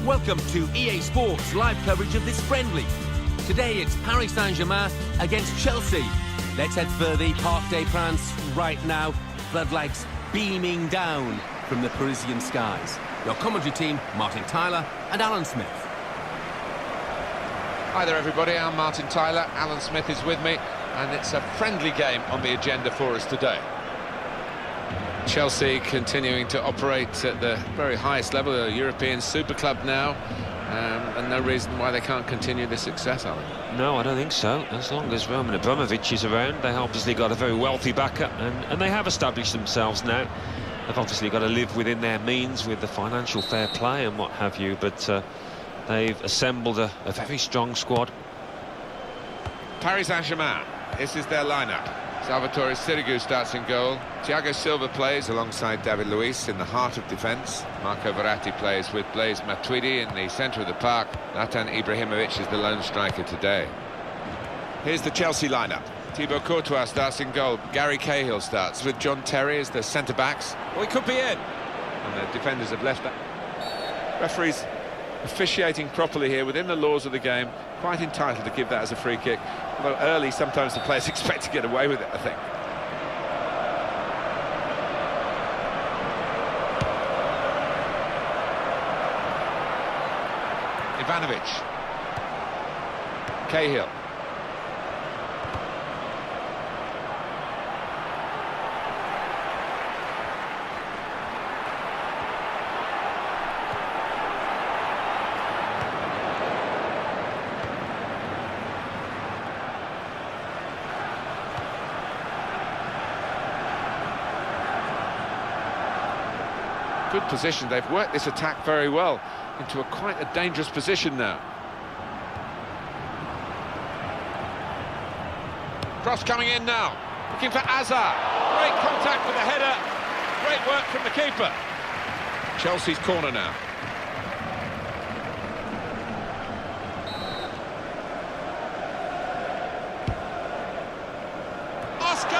Welcome to EA Sports live coverage of this friendly. Today it's Paris Saint-Germain against Chelsea. Let's head for the Parc des Princes right now. Floodlights beaming down from the Parisian skies. Your commentary team, Martin Tyler and Alan Smith. Hi there everybody, I'm Martin Tyler, Alan Smith is with me, and it's a friendly game on the agenda for us today. Chelsea continuing to operate at the very highest level, a European super club now, and no reason why they can't continue this success, Alan. No, I don't think so. As long as Roman Abramovich is around, they obviously got a very wealthy backer, and they have established themselves now. They've obviously got to live within their means with the financial fair play and what have you, but they've assembled a very strong squad. Paris Saint-Germain, this is their lineup. Salvatore Sirigu starts in goal. Thiago Silva plays alongside David Luiz in the heart of defence. Marco Verratti plays with Blaise Matuidi in the centre of the park. Zlatan Ibrahimovic is the lone striker today. Here's the Chelsea lineup. Thibaut Courtois starts in goal. Gary Cahill starts with John Terry as the centre-backs. Well, he could be in. And the defenders have left that. Referees officiating properly here within the laws of the game. Quite entitled to give that as a free kick. Although early, sometimes the players expect to get away with it, I think. Ivanovic. Cahill. Good position. They've worked this attack very well into quite a dangerous position now. Cross coming in now. Looking for Azar. Great contact with the header. Great work from the keeper. Chelsea's corner now. Oscar!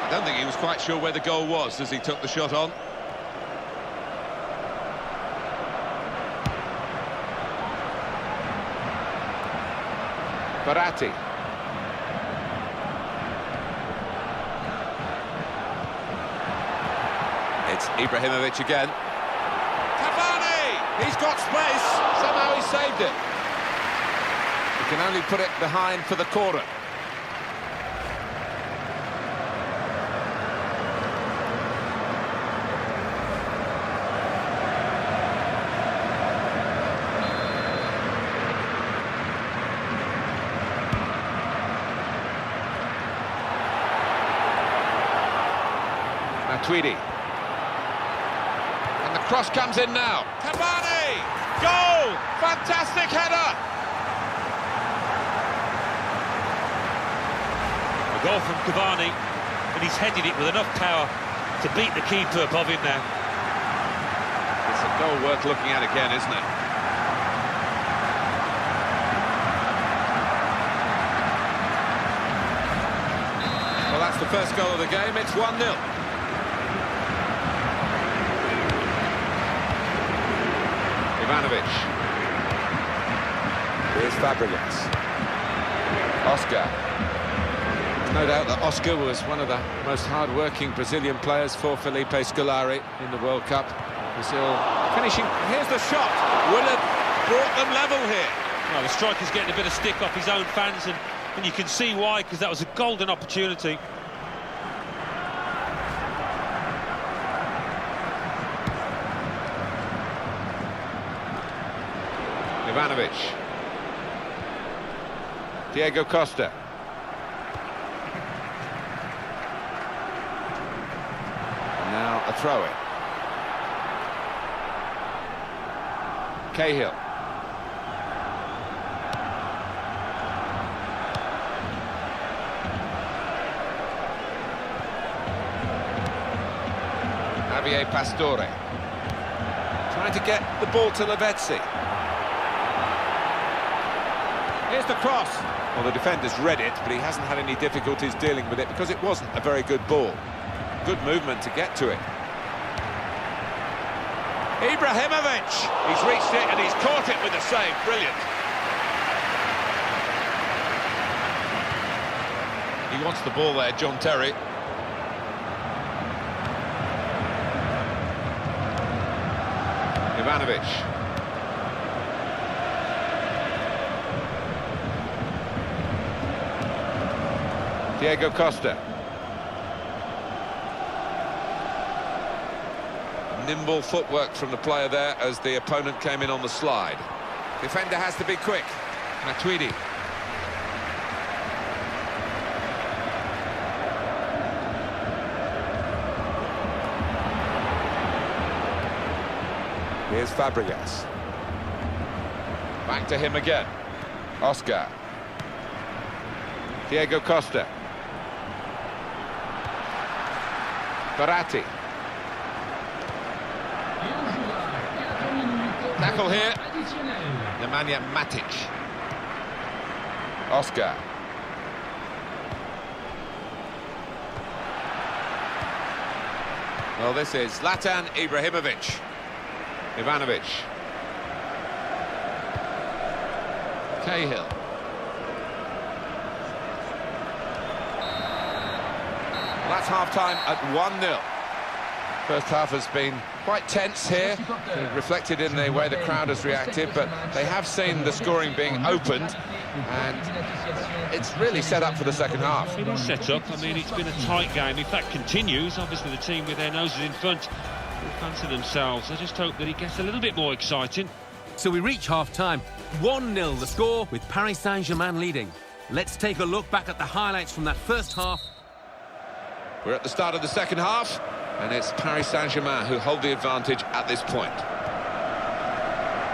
I don't think he was quite sure where the goal was as he took the shot on. Verratti. It's Ibrahimovic again. Cavani! He's got space. Somehow he saved it. He can only put it behind for the corner. Matuidi. And the cross comes in now. Cavani! Goal! Fantastic header! A goal from Cavani, and he's headed it with enough power to beat the keeper above him now. It's a goal worth looking at again, isn't it? Well, that's the first goal of the game. It's 1-0. Ivanovic. Here's Fabregas. Oscar. There's no doubt that Oscar was one of the most hard-working Brazilian players for Felipe Scolari in the World Cup. Brazil finishing. Here's the shot. Would have brought them level here. Well, the striker's getting a bit of stick off his own fans, and you can see why, because that was a golden opportunity. Ivanovic. Diego Costa. And now a throw-in. Cahill. Javier Pastore. Trying to get the ball to Lavezzi. Here's the cross. Well, the defender's read it, but he hasn't had any difficulties dealing with it because it wasn't a very good ball. Good movement to get to it. Ibrahimovic! He's reached it and he's caught it with a save. Brilliant. He wants the ball there, John Terry. Ivanovic. Diego Costa. Nimble footwork from the player there as the opponent came in on the slide. Defender has to be quick. Matuidi. Here's Fabregas. Back to him again. Oscar. Diego Costa. Verratti. Tackle here. Nemanja Matic. Oscar. Well, this is Zlatan Ibrahimovic. Ivanovic. Cahill. Well, that's half-time at 1-0. First half has been quite tense here, reflected in the way the crowd has reacted, but they have seen the scoring being opened, and it's really set up for the second half. It is set up. I mean, it's been a tight game. If that continues, obviously the team with their noses in front will fancy themselves. I just hope that it gets a little bit more exciting. So we reach half-time. 1-0 the score, with Paris Saint-Germain leading. Let's take a look back at the highlights from that first half. We're at the start of the second half, and it's Paris Saint-Germain who hold the advantage at this point.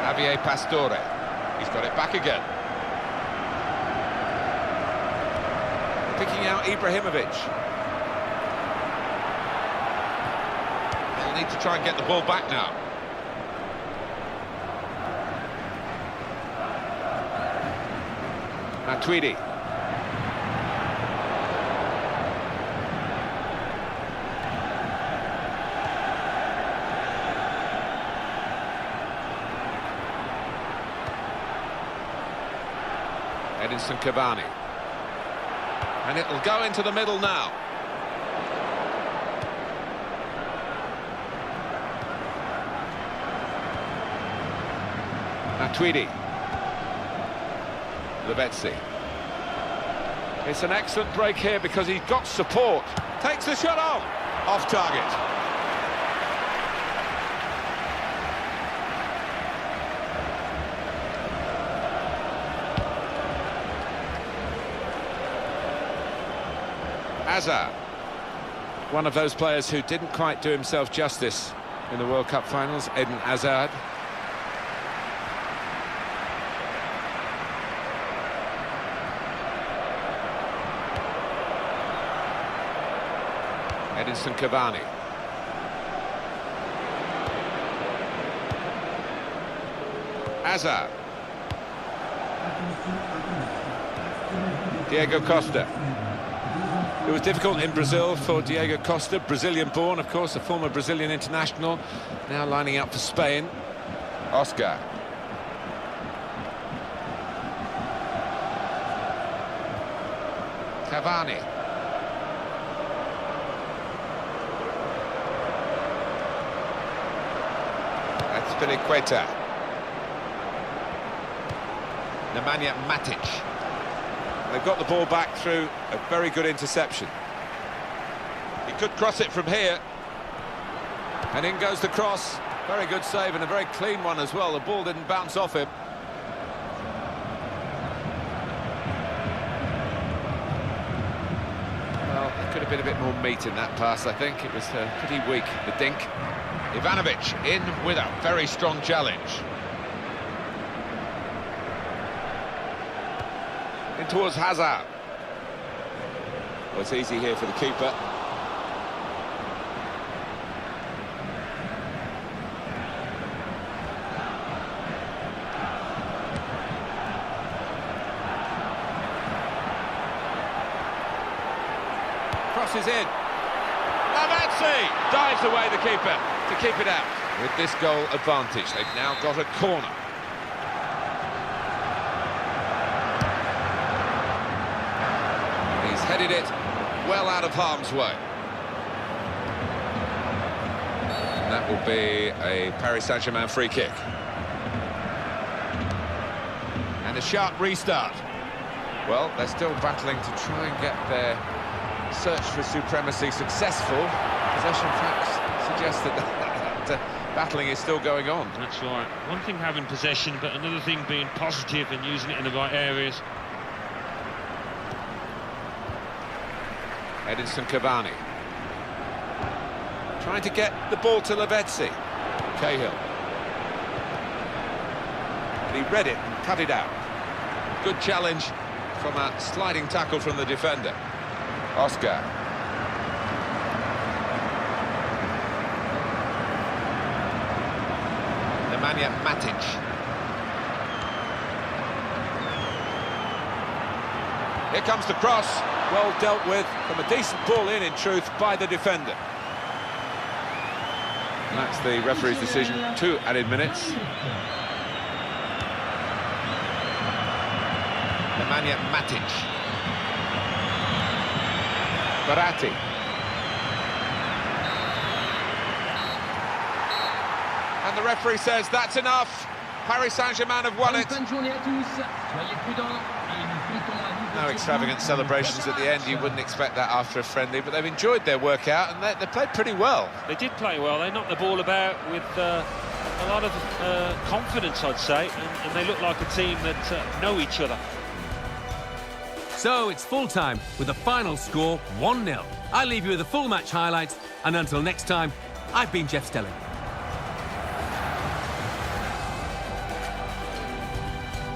Javier Pastore. He's got it back again. Picking out Ibrahimovic. They'll need to try and get the ball back now. Matuidi. Edinson Cavani. And it'll go into the middle now. Matuidi. Lavezzi. It's an excellent break here because he's got support. Takes the shot off target. Hazard. One of those players who didn't quite do himself justice in the World Cup finals, Eden Hazard. Edinson Cavani. Hazard. Diego Costa. It was difficult in Brazil for Diego Costa, Brazilian-born, of course, a former Brazilian international, now lining up for Spain. Oscar. Cavani. That's Piliqueta. Nemanja Matic. They've got the ball back through a very good interception. He could cross it from here. And in goes the cross. Very good save and a very clean one as well. The ball didn't bounce off him. Well, there could have been a bit more meat in that pass, I think. It was pretty weak, the dink. Ivanovic in with a very strong challenge. In towards Hazard. Well, it's easy here for the keeper. Crosses in. Lavezzi dives away the keeper to keep it out. with this goal advantage. They've now got a corner. He's headed it well out of harm's way. And that will be a Paris Saint-Germain free kick. And a sharp restart. Well, they're still battling to try and get their search for supremacy successful. Possession facts suggest that battling is still going on. That's right. One thing having possession, but another thing being positive and using it in the right areas. Edinson Cavani. Trying to get the ball to Lavezzi. Cahill. But he read it and cut it out. Good challenge from a sliding tackle from the defender. Oscar. Nemanja Matic. Here comes the cross. Well dealt with from a decent ball in truth, by the defender. And that's the referee's decision. 2 added minutes. Nemanja Matic. Verratti. And the referee says that's enough. Paris Saint-Germain have won it. No extravagant celebrations at the end. You wouldn't expect that after a friendly, but they've enjoyed their workout and they played pretty well. They did play well. They knocked the ball about with a lot of confidence, I'd say, and they look like a team that know each other. So it's full time with the final score 1-0. I leave you with the full match highlights, and until next time, I've been Jeff Stelling.